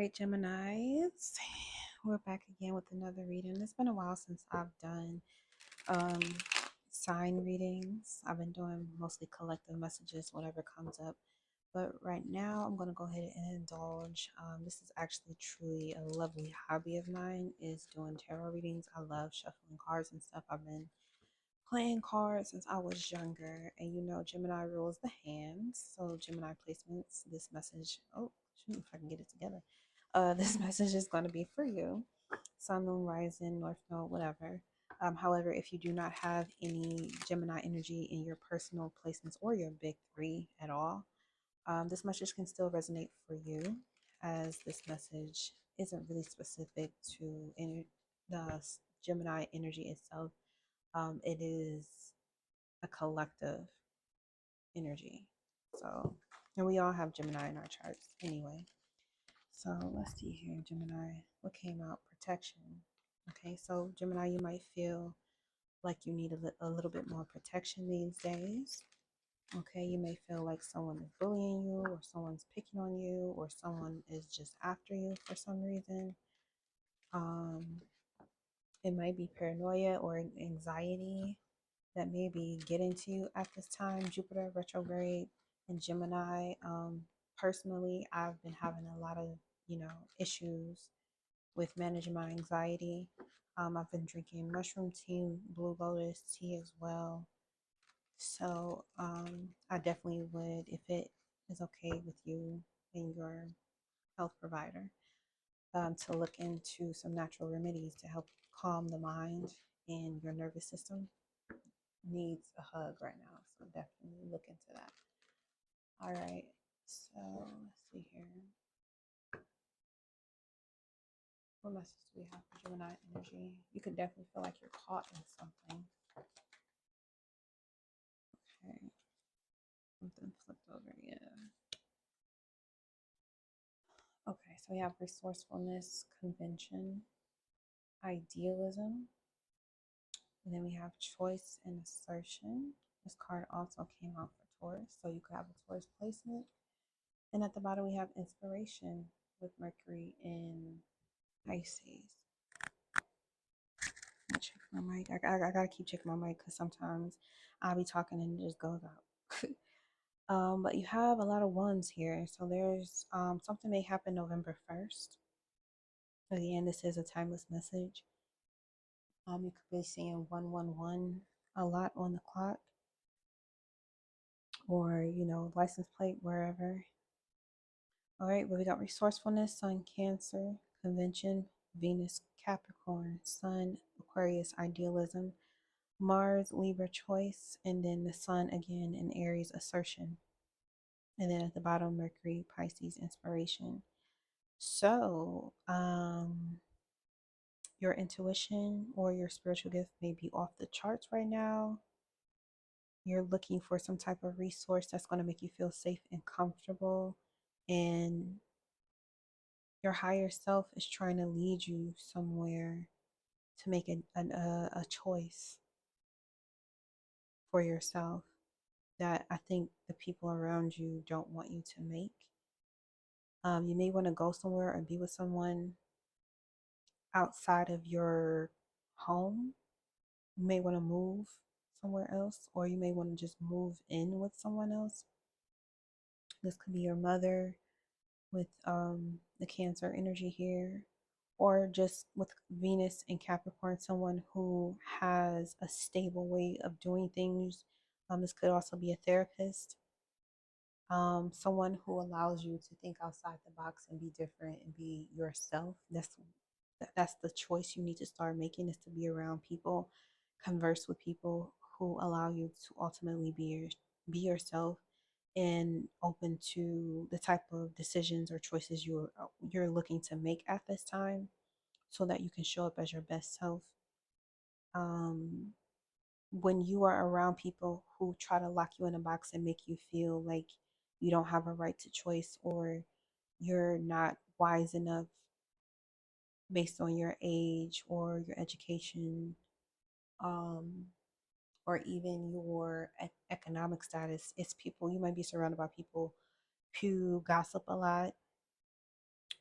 right, Geminis. We're back again with another reading. It's been a while since I've done um, sign readings. I've been doing mostly collective messages, whatever comes up. But right now, I'm going to go ahead and indulge. This is actually truly a lovely hobby of mine, is doing tarot readings. I love shuffling cards and stuff. I've been playing cards since I was younger. And you know, Gemini rules the hands. So Gemini placements, this message. Oh, shoot, if I can get it together. This message is going to be for you. Sun, Moon, Rising, North Node, whatever. However, if you do not have any Gemini energy in your personal placements or your big three at all, this message can still resonate for you, as this message isn't really specific to the Gemini energy itself. It is a collective energy. So, and we all have Gemini in our charts anyway. So let's see here, Gemini. What came out? Protection. Okay, so Gemini, you might feel like you need a little bit more protection these days. Okay, you may feel like someone is bullying you, or someone's picking on you, or someone is just after you for some reason. Um, it might be paranoia or anxiety that may be getting to you at this time. Jupiter retrograde and Gemini. Personally, I've been having a lot of, issues with managing my anxiety. I've been drinking mushroom tea, blue lotus tea as well. So I definitely would, if it is okay with you and your health provider, to look into some natural remedies to help calm the mind, and your nervous system needs a hug right now. So definitely look into that. All right. So let's see here. What message do we have for Gemini energy? You could definitely feel like you're caught in something. Okay. Something flipped over. Yeah. Okay. So we have resourcefulness, convention, idealism. And then we have choice and assertion. This card also came out for Taurus. So you could have a Taurus placement. And at the bottom, we have inspiration with Mercury in Pisces. I check my mic. I gotta keep checking my mic because sometimes I'll be talking and it just goes out. But you have a lot of ones here. So there's something may happen November 1st. Again, this is a timeless message. You could be seeing 111 a lot on the clock, or license plate wherever. All right, but we got resourcefulness, Sun, Cancer, convention, Venus, Capricorn, Sun, Aquarius, idealism, Mars, Libra, choice, and then the Sun again in Aries, assertion. And then at the bottom, Mercury, Pisces, inspiration. So, your intuition or your spiritual gift may be off the charts right now. You're looking for some type of resource that's going to make you feel safe and comfortable. And your higher self is trying to lead you somewhere to make a choice for yourself that I think the people around you don't want you to make. You may want to go somewhere or be with someone outside of your home. You may want to move somewhere else, or you may want to just move in with someone else. This could be your mother with the Cancer energy here, or just with Venus and Capricorn, someone who has a stable way of doing things. This could also be a therapist, someone who allows you to think outside the box and be different and be yourself. That's the choice you need to start making, is to be around people, converse with people who allow you to ultimately be yourself, and open to the type of decisions or choices you're looking to make at this time, so that you can show up as your best self. Um, when you are around people who try to lock you in a box and make you feel like you don't have a right to choice, or you're not wise enough based on your age or your education, um, or even your economic status, it's people, you might be surrounded by people who gossip a lot,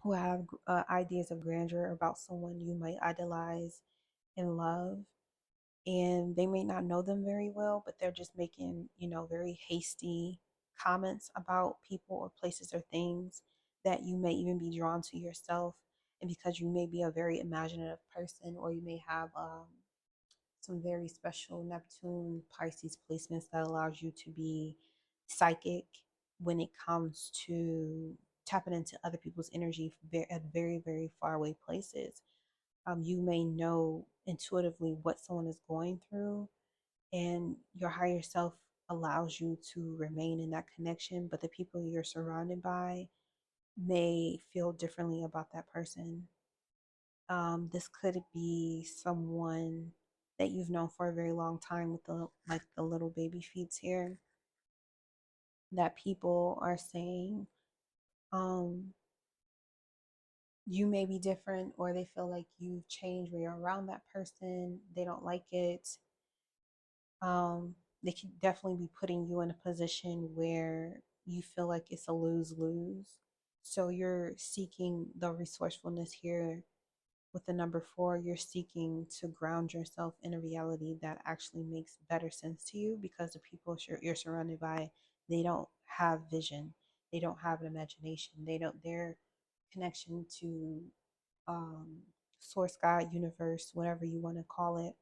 who have ideas of grandeur about someone you might idolize and love. And they may not know them very well, but they're just making, very hasty comments about people or places or things that you may even be drawn to yourself. And because you may be a very imaginative person, or you may have some very special Neptune Pisces placements that allows you to be psychic when it comes to tapping into other people's energy at very, very far away places. You may know intuitively what someone is going through, and your higher self allows you to remain in that connection, but the people you're surrounded by may feel differently about that person. This could be someone that you've known for a very long time with the little baby feet here, that people are saying um, you may be different, or they feel like you've changed when you're around that person. They don't like it. um, they could definitely be putting you in a position where you feel like it's a lose lose. So you're seeking the resourcefulness here with the number four. You're seeking to ground yourself in a reality that actually makes better sense to you, because the people you're surrounded by, they don't have vision, they don't have an imagination, they don't, their connection to um, source, God, universe, whatever you want to call it,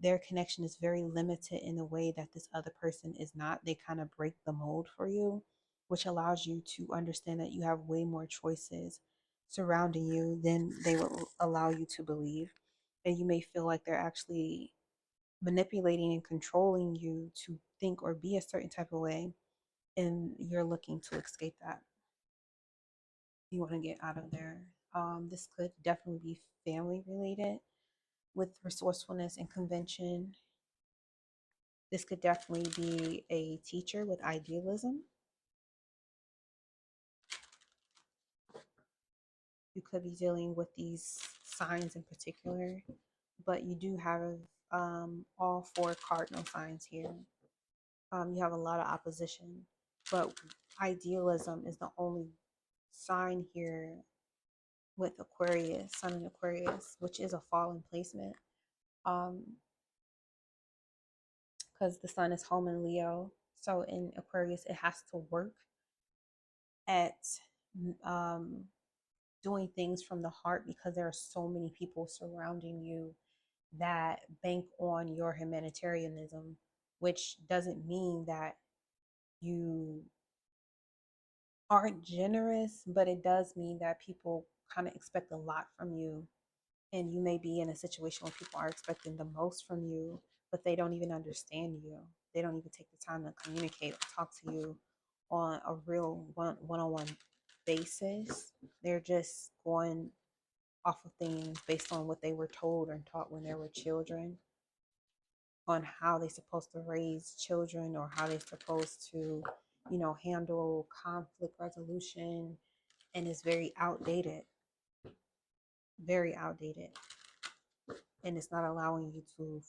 their connection is very limited in a way that this other person is not. They kind of break the mold for you, which allows you to understand that you have way more choices surrounding you than they will allow you to believe. And you may feel like they're actually manipulating and controlling you to think or be a certain type of way, and you're looking to escape that. You want to get out of there. This could definitely be family related with resourcefulness and convention. This could definitely be a teacher with idealism. You could be dealing with these signs in particular, but you do have all four cardinal signs here. You have a lot of opposition, but idealism is the only sign here with Aquarius, Sun in Aquarius, which is a fallen placement. Um, because the Sun is home in Leo. So in Aquarius, it has to work at um, doing things from the heart, because there are so many people surrounding you that bank on your humanitarianism, which doesn't mean that you aren't generous, but it does mean that people kind of expect a lot from you. And you may be in a situation where people are expecting the most from you, but they don't even understand you. They don't even take the time to communicate or talk to you on a real one-on-one basis. They're just going off of things based on what they were told and taught when they were children, on how they're supposed to raise children, or how they're supposed to, handle conflict resolution. And it's very outdated, and it's not allowing you to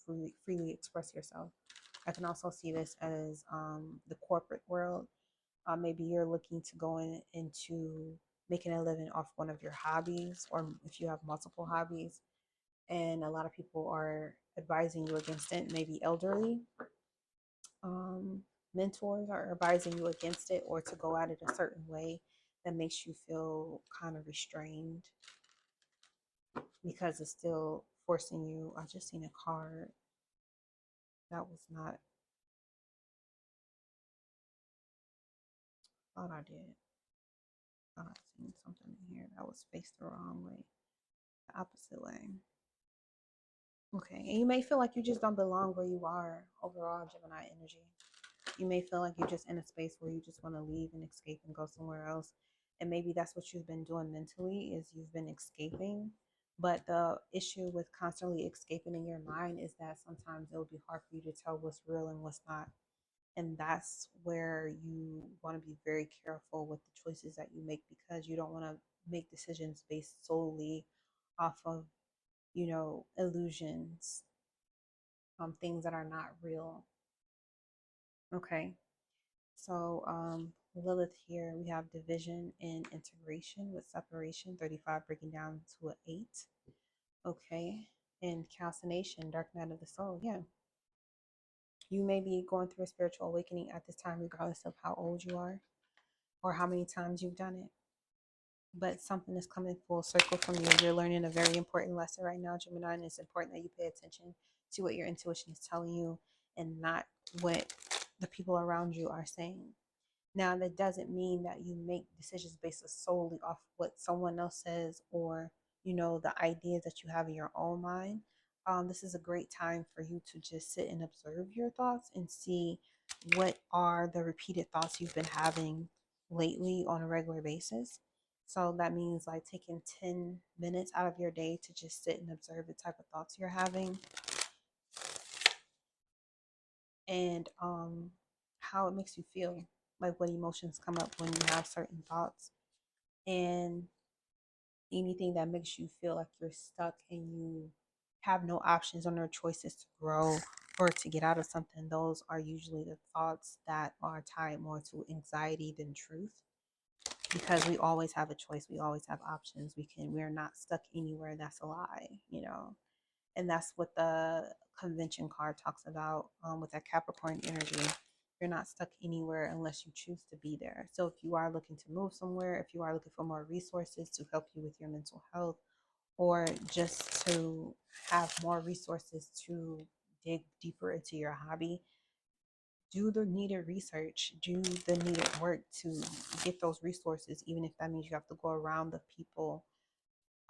freely express yourself. I can also see this as the corporate world. Maybe you're looking to go into making a living off one of your hobbies, or if you have multiple hobbies, and a lot of people are advising you against it, maybe elderly um, mentors are advising you against it, or to go at it a certain way that makes you feel kind of restrained, because it's still forcing you. I just seen a card that was not, thought I did. Thought I seen something in here that was faced the wrong way, the opposite way. Okay, and you may feel like you just don't belong where you are overall, Gemini energy. You may feel like you're just in a space where you just want to leave and escape and go somewhere else. And maybe that's what you've been doing mentally, is you've been escaping. But the issue with constantly escaping in your mind is that sometimes it'll be hard for you to tell what's real and what's not. And that's where you want to be very careful with the choices that you make, because you don't want to make decisions based solely off of, illusions, things that are not real. Okay. So Lilith here, we have division and integration with separation, 35 breaking down to an 8. Okay. And calcination, dark night of the soul. Yeah. You may be going through a spiritual awakening at this time, regardless of how old you are or how many times you've done it. But something is coming full circle from you. You're learning a very important lesson right now, Gemini, and it's important that you pay attention to what your intuition is telling you and not what the people around you are saying. Now, that doesn't mean that you make decisions based solely off what someone else says or, the ideas that you have in your own mind. This is a great time for you to just sit and observe your thoughts and see what are the repeated thoughts you've been having lately on a regular basis. So that means like taking 10 minutes out of your day to just sit and observe the type of thoughts you're having and how it makes you feel, like what emotions come up when you have certain thoughts, and anything that makes you feel like you're stuck and you have no options or no choices to grow or to get out of something. Those are usually the thoughts that are tied more to anxiety than truth, because we always have a choice, we always have options, we're not stuck anywhere. That's a lie. And that's what the convention card talks about, with that Capricorn energy. You're not stuck anywhere unless you choose to be there. So if you are looking to move somewhere, if you are looking for more resources to help you with your mental health, or just to have more resources to dig deeper into your hobby, do the needed research, do the needed work to get those resources, even if that means you have to go around the people,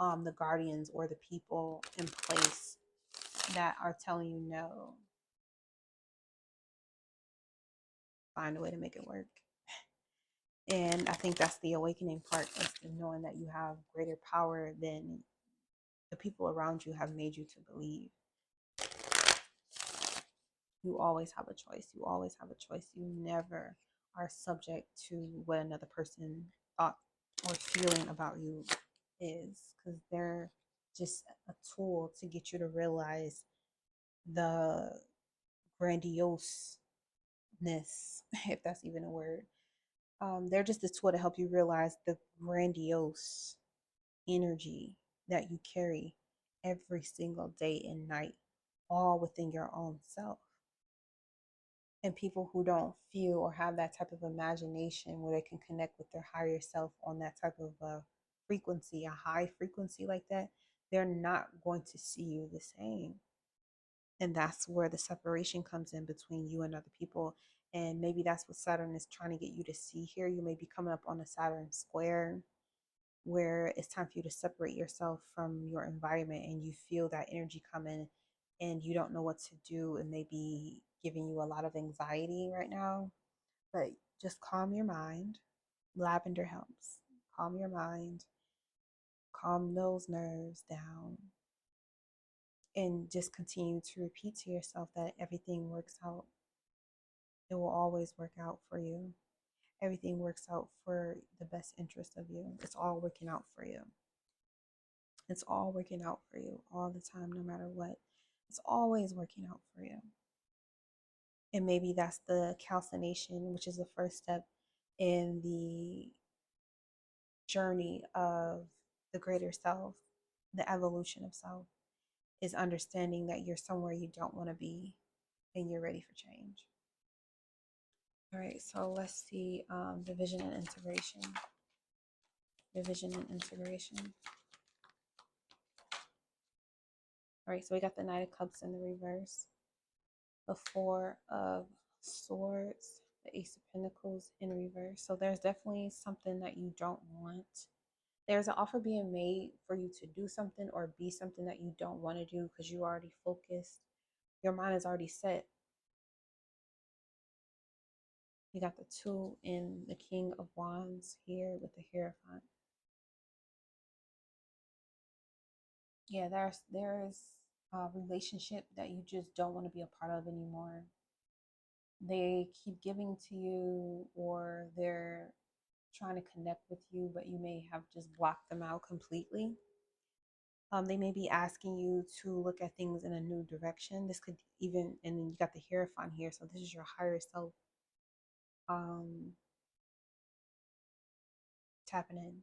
the guardians or the people in place that are telling you no. Find a way to make it work. And I think that's the awakening part, is knowing that you have greater power than the people around you have made you to believe. You always have a choice. You always have a choice. You never are subject to what another person thought or feeling about you is, because they're just a tool to get you to realize the grandioseness, if that's even a word. They're just a tool to help you realize the grandiose energy that you carry every single day and night, all within your own self. And people who don't feel or have that type of imagination where they can connect with their higher self on that type of frequency, a high frequency like that, they're not going to see you the same. And that's where the separation comes in between you and other people. And maybe that's what Saturn is trying to get you to see here. You may be coming up on a Saturn square where it's time for you to separate yourself from your environment, and you feel that energy coming and you don't know what to do. It may be giving you a lot of anxiety right now, but just calm your mind. Lavender helps. Calm your mind, calm those nerves down, and just continue to repeat to yourself that everything works out. It will always work out for you. Everything works out for the best interest of you. It's all working out for you. It's all working out for you all the time, no matter what. It's always working out for you. And maybe that's the calcination, which is the first step in the journey of the greater self, the evolution of self, is understanding that you're somewhere you don't want to be and you're ready for change. All right, so let's see, division and integration. Division and integration. All right, so we got the Knight of Cups in the reverse, the Four of Swords, the Ace of Pentacles in reverse. So there's definitely something that you don't want. There's an offer being made for you to do something or be something that you don't want to do because you already focused. Your mind is already set. You got the Two in the King of Wands here with the Hierophant. Yeah, there's a relationship that you just don't want to be a part of anymore. They keep giving to you, or they're trying to connect with you, but you may have just blocked them out completely. They may be asking you to look at things in a new direction. This could even, and then you got the Hierophant here, so this is your higher self tapping in.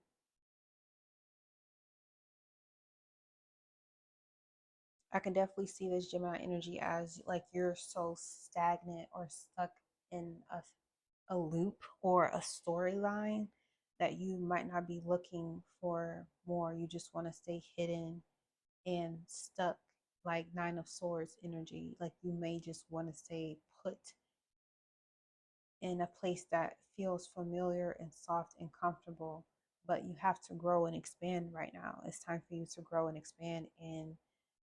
I can definitely see this Gemini energy as like you're so stagnant or stuck in a loop or a storyline that you might not be looking for more. You just want to stay hidden and stuck, like Nine of Swords energy. Like you may just want to stay put in a place that feels familiar and soft and comfortable, but you have to grow and expand right now. It's time for you to grow and expand, and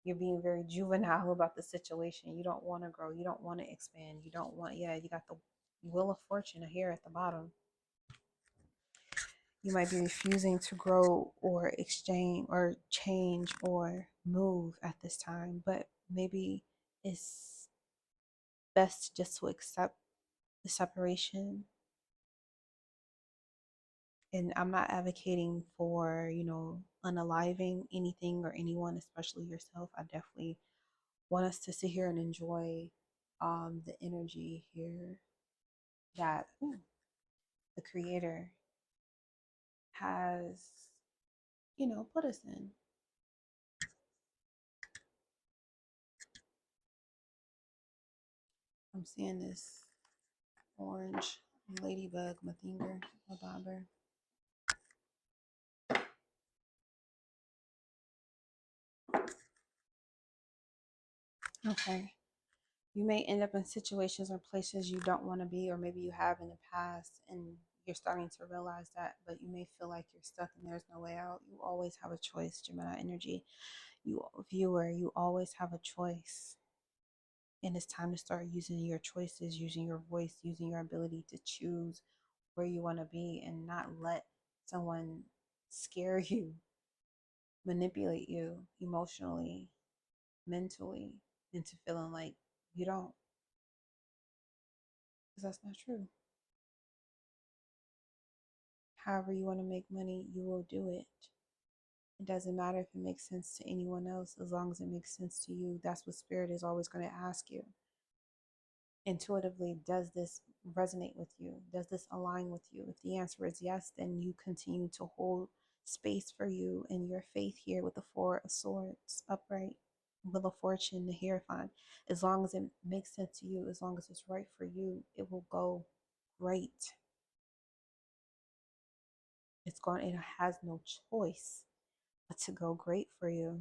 you're being very juvenile about the situation. You don't want to grow, you don't want to expand, you don't want, yeah, you got the Wheel of Fortune here at the bottom. You might be refusing to grow or exchange or change or move at this time, but maybe it's best just to accept the separation. And I'm not advocating for, unaliving anything or anyone, especially yourself. I definitely want us to sit here and enjoy the energy here that the creator has, put us in. I'm seeing this orange ladybug, mathinger, a bobber. Okay. You may end up in situations or places you don't want to be, or maybe you have in the past, and you're starting to realize that, but you may feel like you're stuck and there's no way out. You always have a choice, Gemini energy. You, viewer, you always have a choice. And it's time to start using your choices, using your voice, using your ability to choose where you want to be and not let someone scare you, manipulate you emotionally, mentally, into feeling like you don't, because that's not true. However, you want to make money, you will do it. It doesn't matter if it makes sense to anyone else, as long as it makes sense to you. That's what Spirit is always going to ask you. Intuitively, does this resonate with you? Does this align with you? If the answer is yes, then you continue to hold space for you and your faith here with the Four of Swords upright, Wheel of Fortune, the Hierophant. As long as it makes sense to you, as long as it's right for you, it will go great. It has no choice but to go great for you.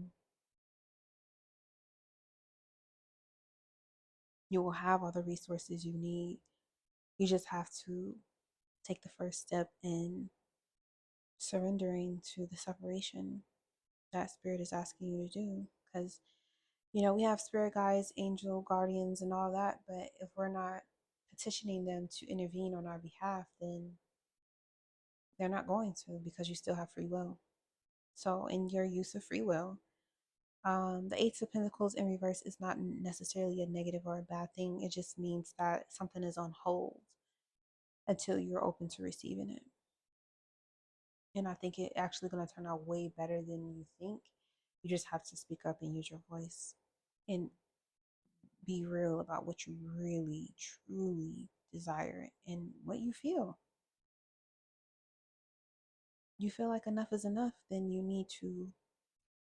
You will have all the resources you need. You just have to take the first step in surrendering to the separation that Spirit is asking you to do. Because, we have spirit guides, angel guardians, and all that, but if we're not petitioning them to intervene on our behalf, then they're not going to, because you still have free will. So, in your use of free will, the Eight of Pentacles in reverse is not necessarily a negative or a bad thing. It just means that something is on hold until you're open to receiving it. And I think it actually going to turn out way better than you think. You just have to speak up and use your voice and be real about what you really, truly desire and what you feel. You feel like enough is enough, then you need to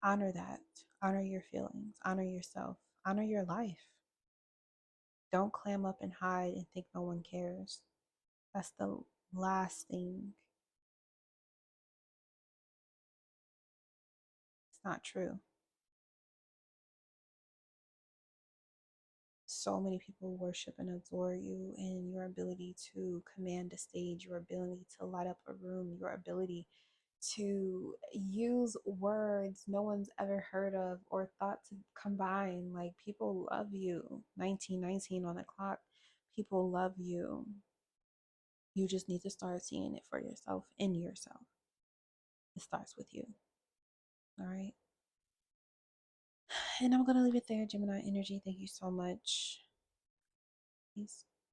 honor that, honor your feelings, honor yourself, honor your life. Don't clam up and hide and think no one cares. That's the last thing. It's not true. So many people worship and adore you and your ability to command a stage, your ability to light up a room, your ability to use words no one's ever heard of or thought to combine. Like, people love you. 1919 on the clock. People love you. You just need to start seeing it for yourself, in yourself. It starts with you. All right. And I'm going to leave it there, Gemini energy. Thank you so much. Peace.